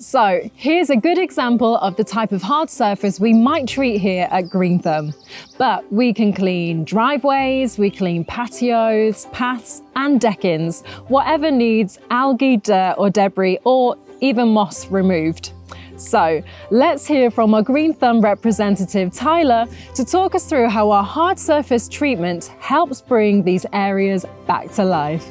So here's a good example of the type of hard surface we might treat here at GreenThumb. But we can clean driveways, we clean patios, paths and deckings, whatever needs algae, dirt or debris or even moss removed. So let's hear from our GreenThumb representative Tyler to talk us through how our hard surface treatment helps bring these areas back to life.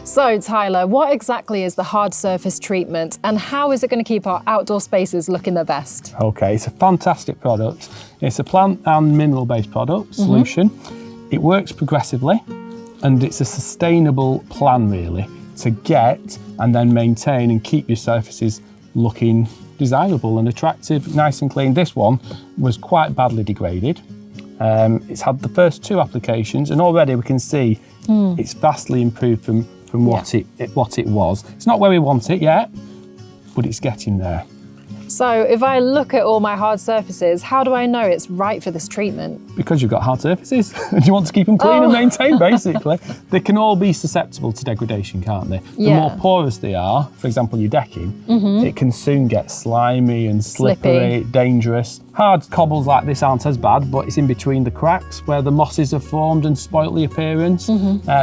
So Tyler, what exactly is the hard surface treatment and how is it going to keep our outdoor spaces looking their best? Okay, it's a fantastic product. It's a plant and mineral-based product solution. It works progressively and it's a sustainable plan really to get and then maintain and keep your surfaces looking desirable and attractive, nice and clean. This one was quite badly degraded. It's had the first 2 applications and already we can see it's vastly improved from what it was. It's not where we want it yet, but it's getting there. So if I look at all my hard surfaces, how do I know it's right for this treatment? Because you've got hard surfaces and you want to keep them clean and maintained, basically. They can all be susceptible to degradation, can't they? The more porous they are, for example, your decking, it can soon get slimy and slippery, dangerous. Hard cobbles like this aren't as bad, but it's in between the cracks where the mosses have formed and spoilt the appearance.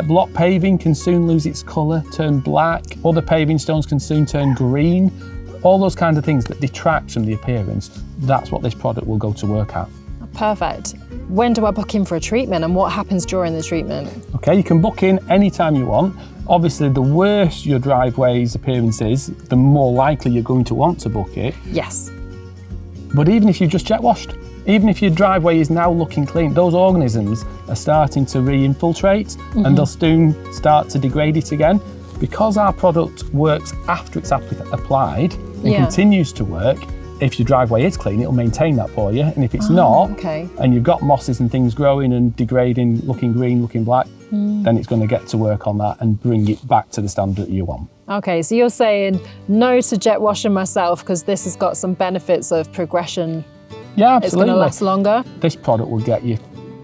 Block paving can soon lose its colour, turn black. Other paving stones can soon turn green. All those kinds of things that detract from the appearance, that's what this product will go to work at. Perfect. When do I book in for a treatment and what happens during the treatment? Okay, you can book in anytime you want. Obviously, the worse your driveway's appearance is, the more likely you're going to want to book it. Yes. But even if you've just jet washed, even if your driveway is now looking clean, those organisms are starting to re-infiltrate and they'll soon start to degrade it again. Because our product works after it's applied and continues to work, if your driveway is clean, it'll maintain that for you. And if it's not, and you've got mosses and things growing and degrading, looking green, looking black, then it's going to get to work on that and bring it back to the standard that you want. Okay, so you're saying no to jet washing myself because this has got some benefits of progression. Yeah, absolutely. It's going to last longer. This product will get you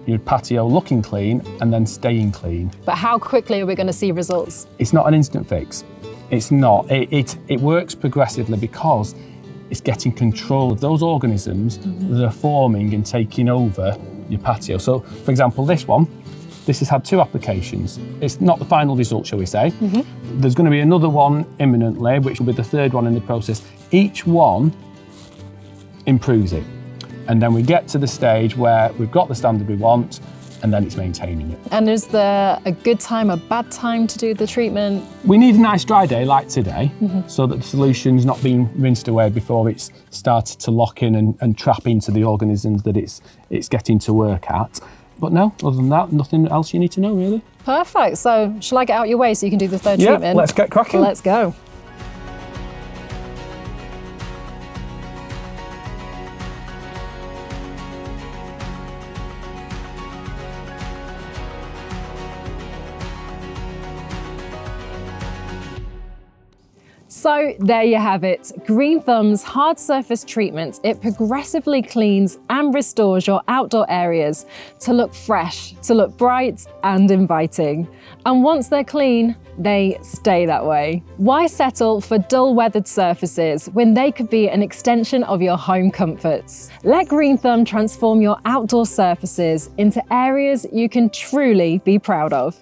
your patio looking clean and then staying clean. But how quickly are we going to see results? It's not an instant fix. It's not. It works progressively because it's getting control of those organisms that are forming and taking over your patio. So, for example, this has had 2 applications. It's not the final result, shall we say. There's going to be another one imminently, which will be the 3rd one in the process. Each one improves it. And then we get to the stage where we've got the standard we want and then it's maintaining it. And is there a good time, a bad time to do the treatment? We need a nice dry day like today so that the solution's not being rinsed away before it's started to lock in and trap into the organisms that it's getting to work at. But no, other than that, nothing else you need to know really. Perfect. So shall I get out your way so you can do the 3rd treatment? Yeah, let's get cracking. Let's go. So there you have it, GreenThumb's hard surface treatment. It progressively cleans and restores your outdoor areas to look fresh, to look bright and inviting. And once they're clean, they stay that way. Why settle for dull weathered surfaces when they could be an extension of your home comforts? Let GreenThumb transform your outdoor surfaces into areas you can truly be proud of.